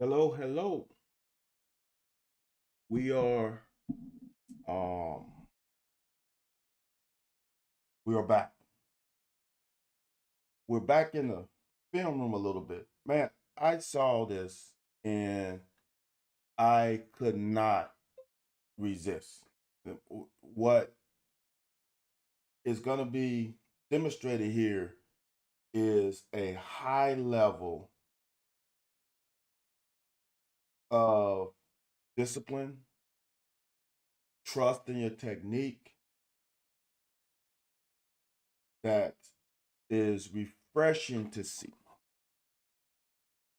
Hello, hello. We are um we are back. We're back in the film room a little bit. Man, I saw this and I could not resist. What is going to be demonstrated here is a high level of discipline, trust in your technique that is refreshing to see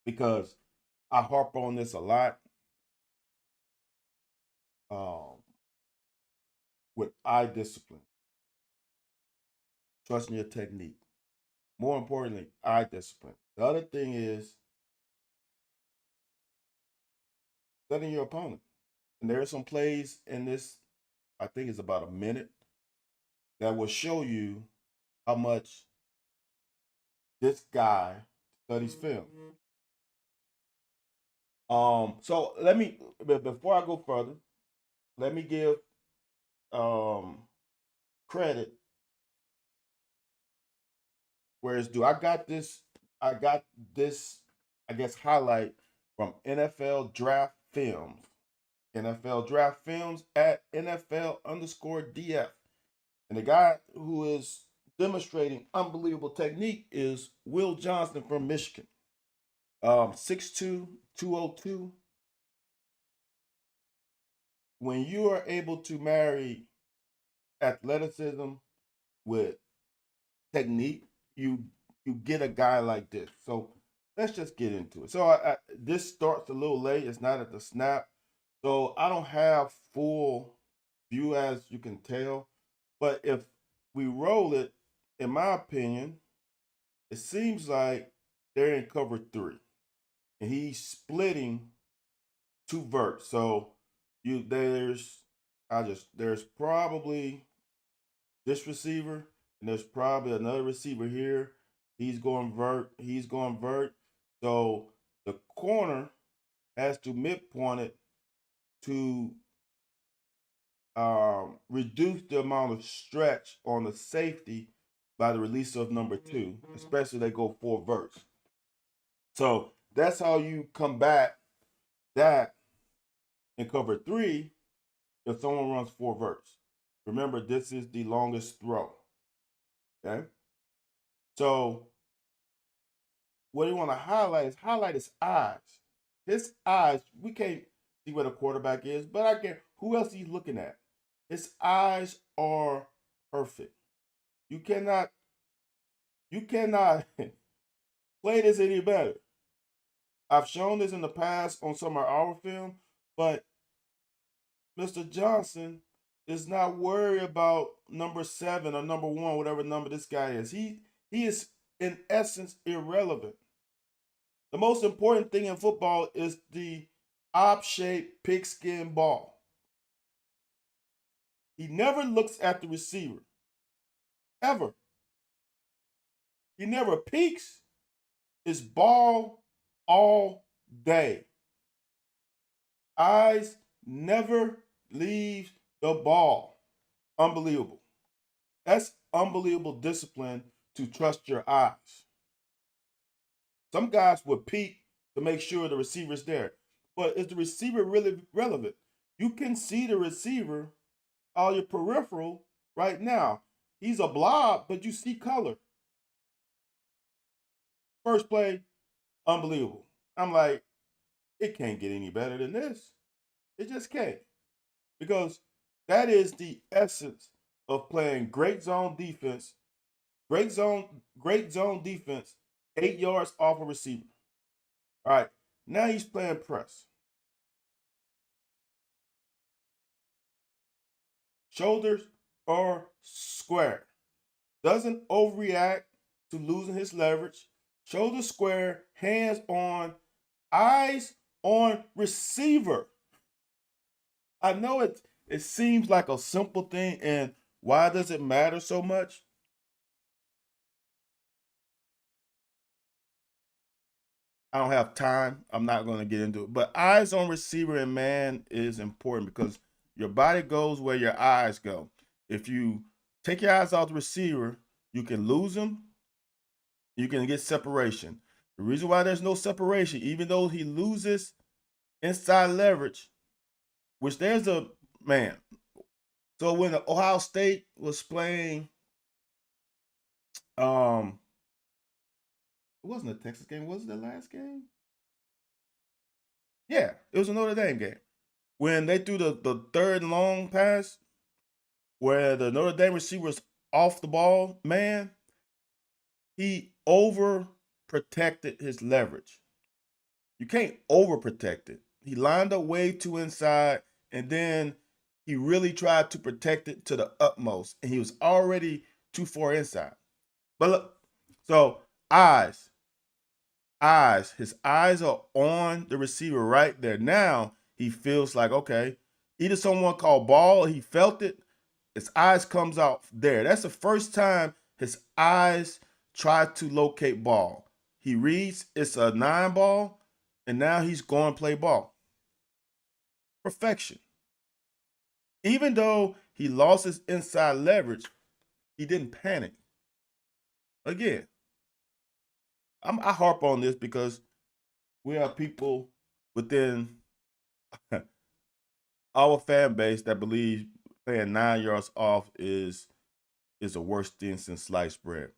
because I harp on this a lot. Um, with eye discipline, trusting your technique. More importantly, eye discipline. The other thing is studying your opponent. And there are some plays in this, I think it's about a minute, that will show you how much this guy studies film. So let me before I go further, let me give um credit where it's due. I got this, I guess, highlight from NFL Draft Films. NFL Draft Films at NFL underscore DF. And the guy who is demonstrating unbelievable technique is Will Johnson from Michigan. 6'2", 202. When you are able to marry athleticism with technique, you get a guy like this. So let's just get into it. So this starts a little late. It's not at the snap. So I don't have full view, as you can tell. But if we roll it, in my opinion, it seems like they're in cover three. And he's splitting two verts. So there's probably this receiver, and there's probably another receiver here. He's going vert. So the corner has to midpoint it to reduce the amount of stretch on the safety by the release of number two, especially they go four verts. So that's how you combat that in cover three if someone runs four verts. Remember, this is the longest throw. Okay. So what you want to highlight his eyes. His eyes, we can't see where the quarterback is, but I get who else he's looking at. His eyes are perfect. You cannot you cannot play this any better. I've shown this in the past on some of our film, but Mr. Johnson is not worried about number 7 or number 1, whatever number this guy is. He is in essence irrelevant. The most important thing in football is the op-shaped pigskin ball. He never looks at the receiver, ever. He never peeks. It's ball all day. Eyes never leave the ball. Unbelievable. That's unbelievable discipline to trust your eyes. Some guys would peek to make sure the receiver's there. But is the receiver really relevant? You can see the receiver all your peripheral right now. He's a blob, but you see color. First play, unbelievable. I'm like, it can't get any better than this. It just can't. Because that is the essence of playing great zone defense, 8 yards off a receiver. All right, now he's playing press. Shoulders are square. Doesn't overreact to losing his leverage. Shoulders square, hands on, eyes on receiver. I know it seems like a simple thing, and why does it matter so much? I don't have time. I'm not going to get into it. But eyes on receiver and man is important because your body goes where your eyes go. If you take your eyes off the receiver, you can lose them. You can get separation. The reason why there's no separation, even though he loses inside leverage, which there's a man. So when Ohio State was playing, it wasn't a Texas game. Was it the last game? Yeah, it was a Notre Dame game. When they threw the third long pass, where the Notre Dame receiver was off the ball, man, he overprotected his leverage. You can't overprotect it. He lined up way too inside, and then he really tried to protect it to the utmost, and he was already too far inside. But look, so eyes, his eyes are on the receiver right there. Now he feels like, okay, either someone called ball, he felt it, his eyes comes out there. That's the first time his eyes try to locate ball. He reads it's a 9 ball, and now he's going to play ball. Perfection. Even though he lost his inside leverage, he didn't panic. Again, I harp on this because we have people within our fan base that believe playing 9 yards off is the worst thing since sliced bread.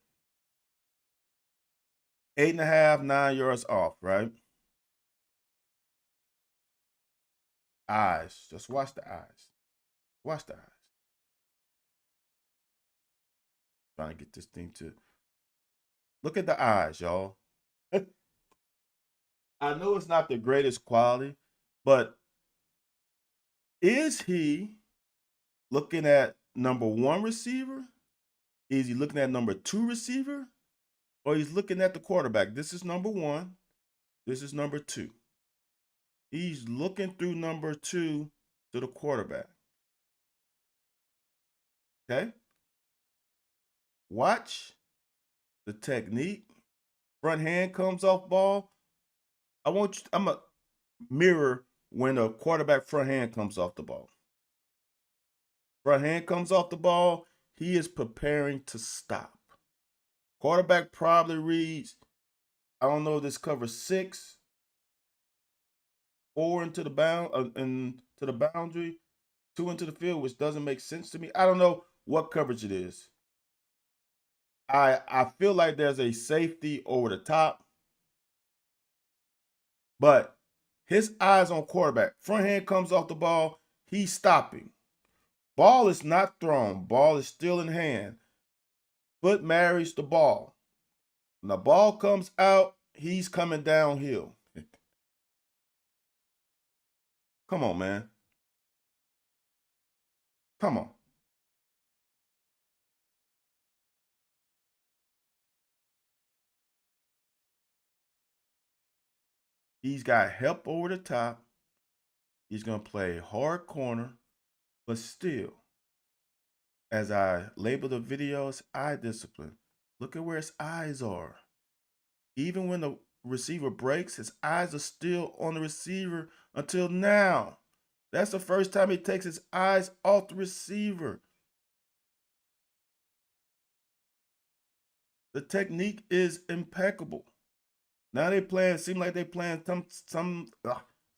8.5, 9 yards off, right? Eyes. Just watch the eyes. Watch the eyes. Trying to get this thing to look at the eyes, y'all. I know it's not the greatest quality, but is he looking at number 1 receiver? Is he looking at number 2 receiver? Or he's looking at the quarterback? This is number 1. This is number 2. He's looking through number 2 to the quarterback. Okay? Watch the technique. Front hand comes off ball. I'm a mirror when the quarterback front hand comes off the ball. Front hand comes off the ball, he is preparing to stop. Quarterback probably reads, I don't know if this covers 6, 4 into the boundary, 2 into the field, which doesn't make sense to me. I don't know what coverage it is. I feel like there's a safety over the top, but his eyes on quarterback. Front hand comes off the ball, he's stopping. Ball is not thrown. Ball is still in hand. Foot marries the ball. When the ball comes out, he's coming downhill. Come on, man. Come on. He's got help over the top. He's going to play hard corner, but still, as I label the videos, eye discipline. Look at where his eyes are. Even when the receiver breaks, his eyes are still on the receiver until now. That's the first time he takes his eyes off the receiver. The technique is impeccable. Now they playing, seem like they playing some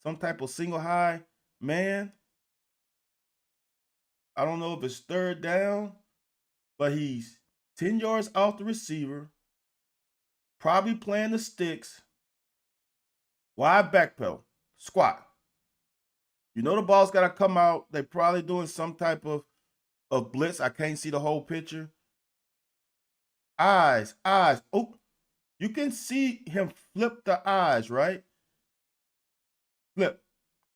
type of single high man. I don't know if it's third down, but he's 10 yards off the receiver, probably playing the sticks. Wide backpedal, squat. You know the ball's got to come out. They're probably doing some type of blitz. I can't see the whole picture. Eyes. Oh, you can see him flip the eyes, right? Flip.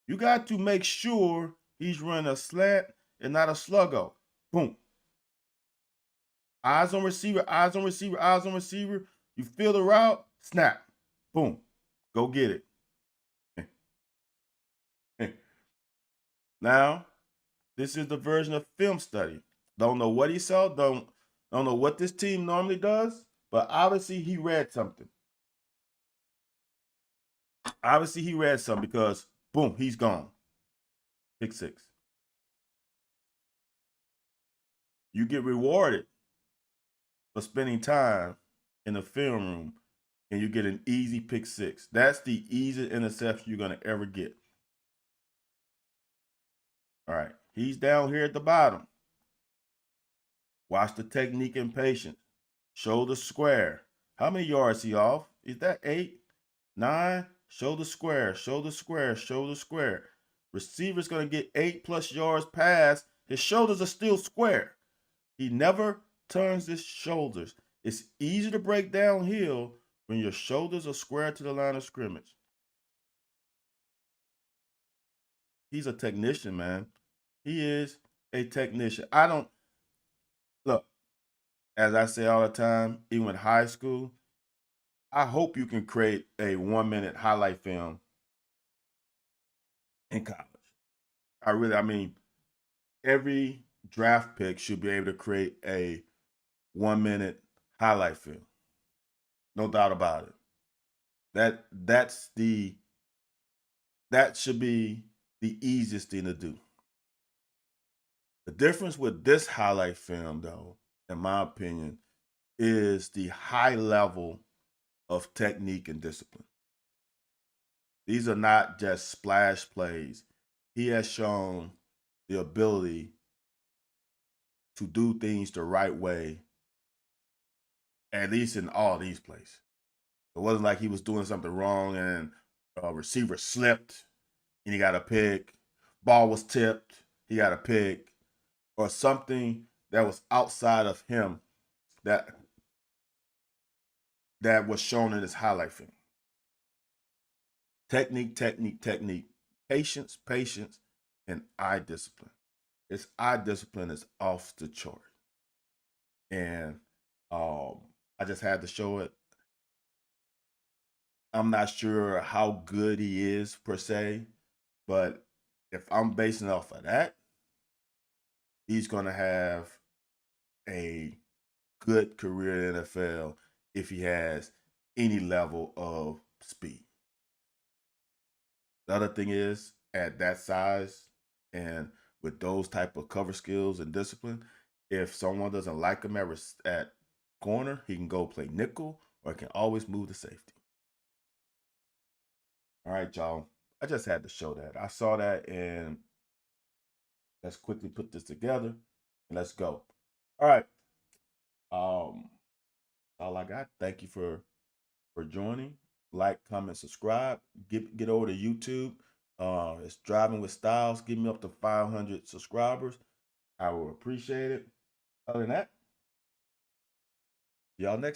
You got to make sure he's running a slant and not a sluggo. Boom. Eyes on receiver, eyes on receiver, eyes on receiver. You feel the route, snap. Boom. Go get it. Now, this is the version of film study. Don't know what he saw, don't know what this team normally does, but obviously he read something. Obviously, he read something because boom, he's gone. Pick six. You get rewarded for spending time in the film room, and you get an easy pick six. That's the easiest interception you're gonna ever get. All right, he's down here at the bottom. Watch the technique and patience. Shoulder square. How many yards he off? Is that 8, 9? Shoulder square, shoulder square, shoulder square. Receiver's gonna get 8+ yards past. His shoulders are still square. He never turns his shoulders. It's easy to break downhill when your shoulders are square to the line of scrimmage. He's a technician, man. He is a technician. I don't look, as I say all the time, even in high school, I hope you can create a 1-minute highlight film in college. I mean, every draft pick should be able to create a 1-minute highlight film. No doubt about it. That should be the easiest thing to do. The difference with this highlight film, though, in my opinion, is the high level of technique and discipline. These are not just splash plays. He has shown the ability to do things the right way, at least in all these plays. It wasn't like he was doing something wrong and a receiver slipped and he got a pick. Ball was tipped, he got a pick, or something that was outside of him that was shown in his highlight film. Technique, technique, technique. Patience, patience, and eye discipline. His eye discipline is off the chart. And I just had to show it. I'm not sure how good he is per se, but if I'm basing it off of that, he's going to have a good career in the NFL if he has any level of speed. The other thing is, at that size and with those type of cover skills and discipline, if someone doesn't like him at corner, he can go play nickel or he can always move to safety. All right, y'all. I just had to show that. I saw that, and let's quickly put this together and let's go. All right. All I got. Thank you for joining. Like, comment, subscribe. Get over to YouTube. It's Driving with Styles. Give me up to 500 subscribers. I will appreciate it. Other than that, y'all next.